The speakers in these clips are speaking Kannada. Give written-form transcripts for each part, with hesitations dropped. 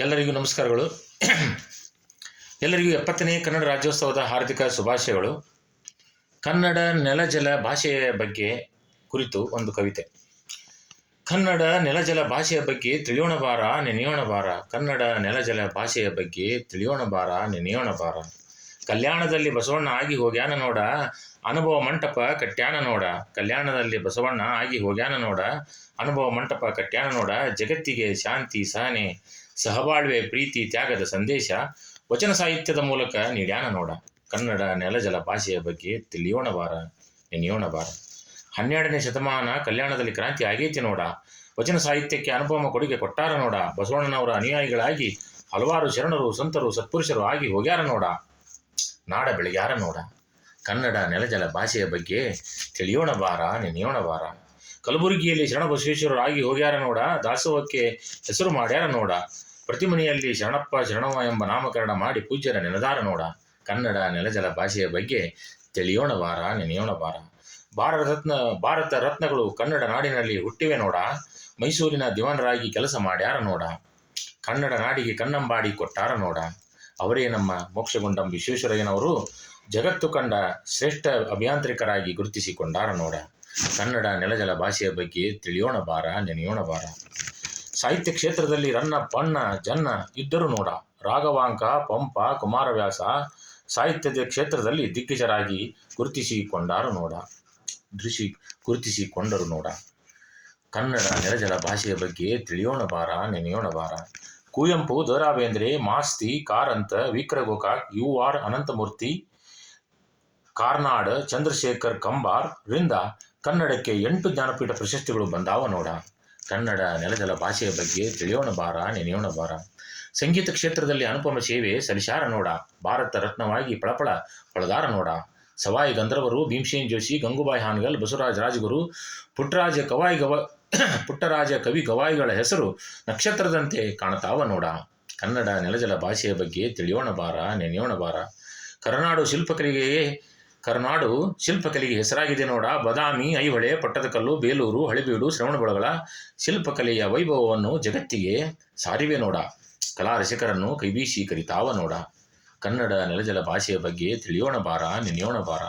ಎಲ್ಲರಿಗೂ ನಮಸ್ಕಾರಗಳು. ಎಲ್ಲರಿಗೂ 70ನೇ ಕನ್ನಡ ರಾಜ್ಯೋತ್ಸವದ ಹಾರ್ದಿಕ ಶುಭಾಶಯಗಳು. ಕನ್ನಡ ನೆಲ ಜಲ ಭಾಷೆಯ ಬಗ್ಗೆ ಕುರಿತು ಒಂದು ಕವಿತೆ. ಕನ್ನಡ ನೆಲ ಜಲ ಭಾಷೆಯ ಬಗ್ಗೆ ತಿಳಿಯೋಣ ಬಾರ ನೆನೆಯೋಣ ಬಾರ. ಕನ್ನಡ ನೆಲ ಜಲ ಭಾಷೆಯ ಬಗ್ಗೆ ತಿಳಿಯೋಣ ಬಾರ ನೆನೆಯೋಣ ಬಾರ. ಕಲ್ಯಾಣದಲ್ಲಿ ಬಸವಣ್ಣ ಆಗಿ ಹೋಗ್ಯಾನ ನೋಡ, ಅನುಭವ ಮಂಟಪ ಕಟ್ಯಾನ ನೋಡ. ಕಲ್ಯಾಣದಲ್ಲಿ ಬಸವಣ್ಣ ಆಗಿ ಹೋಗ್ಯಾನ ನೋಡ, ಅನುಭವ ಮಂಟಪ ಕಟ್ಯಾನ ನೋಡ. ಜಗತ್ತಿಗೆ ಶಾಂತಿ ಸಹನೆ ಸಹಬಾಳ್ವೆ ಪ್ರೀತಿ ತ್ಯಾಗದ ಸಂದೇಶ ವಚನ ಸಾಹಿತ್ಯದ ಮೂಲಕ ನೀಡ್ಯಾನ ನೋಡ. ಕನ್ನಡ ನೆಲ ಜಲ ಭಾಷೆಯ ಬಗ್ಗೆ ತಿಳಿಯೋಣ ಬಾರ ನೆನೆಯೋಣ ಬಾರ. 12ನೇ ಶತಮಾನ ಕಲ್ಯಾಣದಲ್ಲಿ ಕ್ರಾಂತಿ ಆಗೈತಿ ನೋಡ. ವಚನ ಸಾಹಿತ್ಯಕ್ಕೆ ಅನುಪಮ ಕೊಡುಗೆ ಕೊಟ್ಟಾರ ನೋಡ. ಬಸವಣ್ಣನವರ ಅನುಯಾಯಿಗಳಾಗಿ ಹಲವಾರು ಶರಣರು ಸಂತರು ಸತ್ಪುರುಷರು ಆಗಿ ಹೋಗ್ಯಾರ ನೋಡ. ನಾಡ ಬೆಳಗ್ಯಾರ ನೋಡ. ಕನ್ನಡ ನೆಲ ಜಲ ಭಾಷೆಯ ಬಗ್ಗೆ ತಿಳಿಯೋಣ ಬಾರ ನೆನೆಯೋಣ ಬಾರ. ಕಲಬುರಗಿಯಲ್ಲಿ ಶರಣ ಬಸವೇಶ್ವರರು ಆಗಿ ಹೋಗ್ಯಾರ ನೋಡ. ದಾಸೋಹಕ್ಕೆ ಹೆಸರು ಮಾಡ್ಯಾರ ನೋಡ. ಪ್ರತಿ ಮನೆಯಲ್ಲಿ ಶರಣಪ್ಪ ಶರಣವ ಎಂಬ ನಾಮಕರಣ ಮಾಡಿ ಪೂಜ್ಯರ ನೆನೆದಾರ ನೋಡ. ಕನ್ನಡ ನೆಲ ಜಲ ಭಾಷೆಯ ಬಗ್ಗೆ ತಿಳಿಯೋಣ ಬಾರ ನೆನೆಯೋಣ ಬಾರ. ಭಾರತ ರತ್ನಗಳು ಕನ್ನಡ ನಾಡಿನಲ್ಲಿ ಹುಟ್ಟಿವೆ ನೋಡ. ಮೈಸೂರಿನ ದಿವಾನರಾಗಿ ಕೆಲಸ ಮಾಡ್ಯಾರ ನೋಡ. ಕನ್ನಡ ನಾಡಿಗೆ ಕನ್ನಂಬಾಡಿ ಕೊಟ್ಟಾರ ನೋಡ. ಅವರೇ ನಮ್ಮ ಮೋಕ್ಷಗುಂಡಂ ವಿಶ್ವೇಶ್ವರಯ್ಯನವರು ಜಗತ್ತು ಕಂಡ ಶ್ರೇಷ್ಠ ಅಭಿಯಾಂತ್ರಿಕರಾಗಿ ಗುರುತಿಸಿಕೊಂಡಾರ ನೋಡ. ಕನ್ನಡ ನೆಲ ಜಲ ಭಾಷೆಯ ಬಗ್ಗೆ ತಿಳಿಯೋಣ ಬಾರ ನೆನೆಯೋಣ ಬಾರ. ಸಾಹಿತ್ಯ ಕ್ಷೇತ್ರದಲ್ಲಿ ರನ್ನ ಪಣ್ಣ ಜನ್ನ ಇದ್ದರು ನೋಡ. ರಾಘವಾಂಕ ಪಂಪ ಕುಮಾರವ್ಯಾಸ ಸಾಹಿತ್ಯದ ಕ್ಷೇತ್ರದಲ್ಲಿ ದಿಗ್ಗಜರಾಗಿ ಗುರುತಿಸಿಕೊಂಡರು ನೋಡ. ಕನ್ನಡ ನೆಲ ಜಲ ಭಾಷೆಯ ಬಗ್ಗೆ ತಿಳಿಯೋಣ ಬಾರ ನೆನೆಯೋಣ ಬಾರ. ಕುವೆಂಪು, ದ ರಾ ಬೇಂದ್ರೆ, ಮಾಸ್ತಿ, ಕಾರಂತ, ವಿಕ್ರ ಗೋಕಾಕ್, ಯು ಆರ್ ಅನಂತಮೂರ್ತಿ, ಕಾರ್ನಾಡ್, ಚಂದ್ರಶೇಖರ್ ಕಂಬಾರ್ ರಿಂದ ಕನ್ನಡಕ್ಕೆ 8 ಜ್ಞಾನಪೀಠ ಪ್ರಶಸ್ತಿಗಳು ಬಂದಾವ ನೋಡ. ಕನ್ನಡ ನೆಲ ಜಲ ಭಾಷೆಯ ಬಗ್ಗೆ ತಿಳಿಯೋಣ ಬಾರ ನೆನೆಯೋಣ ಬಾರ. ಸಂಗೀತ ಕ್ಷೇತ್ರದಲ್ಲಿ ಅನುಪಮ ಸೇವೆ ಸಲ್ಲಿಸಾರ ನೋಡ. ಭಾರತ ರತ್ನವಾಗಿ ಪಳಪಳ ಹೊಳೆದಾರ ನೋಡ. ಸವಾಯಿ ಗಂಧರ್ವರು, ಭೀಮಸೇನ್ ಜೋಶಿ, ಗಂಗೂಬಾಯಿ ಹಾನಗಲ್, ಬಸವರಾಜ ರಾಜಗುರು, ಪುಟ್ಟರಾಜ ಕವಿ ಗವಾಯಿಗಳ ಹೆಸರು ನಕ್ಷತ್ರದಂತೆ ಕಾಣತಾವ ನೋಡ. ಕನ್ನಡ ನೆಲ ಜಲ ಭಾಷೆಯ ಬಗ್ಗೆ ತಿಳಿಯೋಣ ಬಾರ ನೆನೆಯೋಣ ಬಾರ. ಕರುನಾಡು ಶಿಲ್ಪಕಲೆಗೆ ಹೆಸರಾಗಿದೆ ನೋಡ. ಬದಾಮಿ, ಐಹೊಳೆ, ಪಟ್ಟದಕಲ್ಲು, ಬೇಲೂರು, ಹಳೆಬೀಡು, ಶ್ರವಣಬೆಳಗೊಳ ಶಿಲ್ಪಕಲೆಯ ವೈಭವವನ್ನು ಜಗತ್ತಿಗೆ ಸಾರಿವೆ ನೋಡ. ಕಲಾ ರಸಿಕರನ್ನು ಕೈಬೀಸಿ ಕರಿತಾವ ನೋಡ. ಕನ್ನಡ ನೆಲ ಜಲ ಭಾಷೆಯ ಬಗ್ಗೆ ತಿಳಿಯೋಣ ಬಾರ ನೆನೆಯೋಣ ಬಾರ.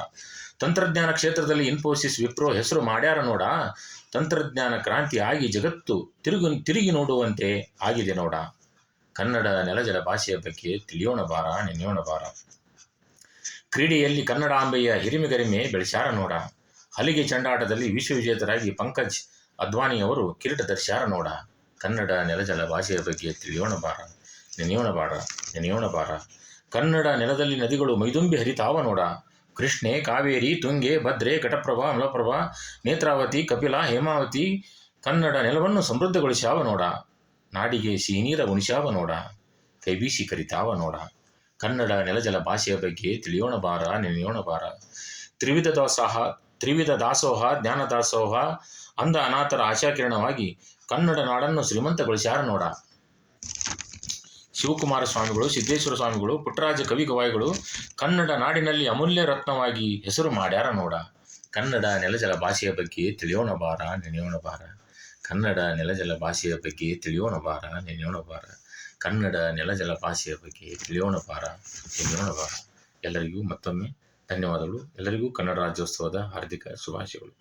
ತಂತ್ರಜ್ಞಾನ ಕ್ಷೇತ್ರದಲ್ಲಿ ಇನ್ಫೋಸಿಸ್, ವಿಪ್ರೋ ಹೆಸರು ಮಾಡ್ಯಾರ ನೋಡ. ತಂತ್ರಜ್ಞಾನ ಕ್ರಾಂತಿ ಆಗಿ ಜಗತ್ತು ತಿರುಗಿ ನೋಡುವಂತೆ ಆಗಿದೆ ನೋಡ. ಕನ್ನಡ ನೆಲ ಜಲ ಭಾಷೆಯ ಬಗ್ಗೆ ತಿಳಿಯೋಣ ಬಾರ ನೆನೆಯೋಣ ಬಾರ. ಕ್ರೀಡೆಯಲ್ಲಿ ಕನ್ನಡಾಂಬೆಯ ಹಿರಿಮೆಗರಿಮೆ ಬೆಳೆಸ್ಯಾರ ನೋಡ. ಹಲಿಗೆ ಚಂಡಾಟದಲ್ಲಿ ವಿಶ್ವವಿಜೇತರಾಗಿ ಪಂಕಜ್ ಅದ್ವಾನಿಯವರು ಕಿರೀಟ ಧರಿಸ್ಯಾರ ನೋಡ. ಕನ್ನಡ ನೆಲ ಜಲ ಭಾಷೆಯ ಬಗ್ಗೆ ತಿಳಿಯೋಣ ಬಾರ ನೆನೆಯೋಣ ಬಾರ. ಕನ್ನಡ ನೆಲದಲ್ಲಿ ನದಿಗಳು ಮೈದುಂಬಿ ಹರಿತಾವ ನೋಡ. ಕೃಷ್ಣೆ, ಕಾವೇರಿ, ತುಂಗೆ, ಭದ್ರೆ, ಘಟಪ್ರಭಾ, ಮಲಪ್ರಭಾ, ನೇತ್ರಾವತಿ, ಕಪಿಲಾ, ಹೇಮಾವತಿ ಕನ್ನಡ ನೆಲವನ್ನು ಸಮೃದ್ಧಗೊಳಿಸ್ಯಾವ ನೋಡ. ನಾಡಿಗೆ ಸಿಹಿ ನೀರ ಉಣಿಸ್ಯಾವ ನೋಡ. ಕೈಬೀಸಿ ಕರಿತಾವ ನೋಡ. ಕನ್ನಡ ನೆಲ ಜಲ ಭಾಷೆಯ ಬಗ್ಗೆ ತಿಳಿಯೋಣ ಬಾರ ನೆನೆಯೋಣ ಬಾರ. ತ್ರಿವಿಧ ದಾಸೋಹ ಜ್ಞಾನ ದಾಸೋಹ ಅಂಧ ಅನಾಥರ ಆಶಾಕಿರಣವಾಗಿ ಕನ್ನಡ ನಾಡನ್ನು ಶ್ರೀಮಂತಗೊಳಿಸ್ಯಾರ ನೋಡ. ಶಿವಕುಮಾರ ಸ್ವಾಮಿಗಳು, ಸಿದ್ದೇಶ್ವರ ಸ್ವಾಮಿಗಳು, ಪುಟ್ಟರಾಜ ಕವಿ ಗವಾಯಿಗಳು ಕನ್ನಡ ನಾಡಿನಲ್ಲಿ ಅಮೂಲ್ಯ ರತ್ನವಾಗಿ ಹೆಸರು ಮಾಡ್ಯಾರ ನೋಡ. ಕನ್ನಡ ನೆಲ ಜಲ ಭಾಷೆಯ ಬಗ್ಗೆ ತಿಳಿಯೋಣ ಬಾರ ನೆನೆಯೋಣ ಬಾರ. ಕನ್ನಡ ನೆಲ ಜಲ ಭಾಷೆಯ ಬಗ್ಗೆ ತಿಳಿಯೋಣ ಬಾರ ನೆನೆಯೋಣ ಬಾರ. ಕನ್ನಡ ನೆಲ ಜಲ ಭಾಷೆಯ ಬಗ್ಗೆ ತಿಳಿಯೋಣ ಬಾರ ನೆನೆಯೋಣ ಬಾರ. ಎಲ್ಲರಿಗೂ ಮತ್ತೊಮ್ಮೆ ಧನ್ಯವಾದಗಳು. ಎಲ್ಲರಿಗೂ ಕನ್ನಡ ರಾಜ್ಯೋತ್ಸವದ ಹಾರ್ದಿಕ ಶುಭಾಶಯಗಳು.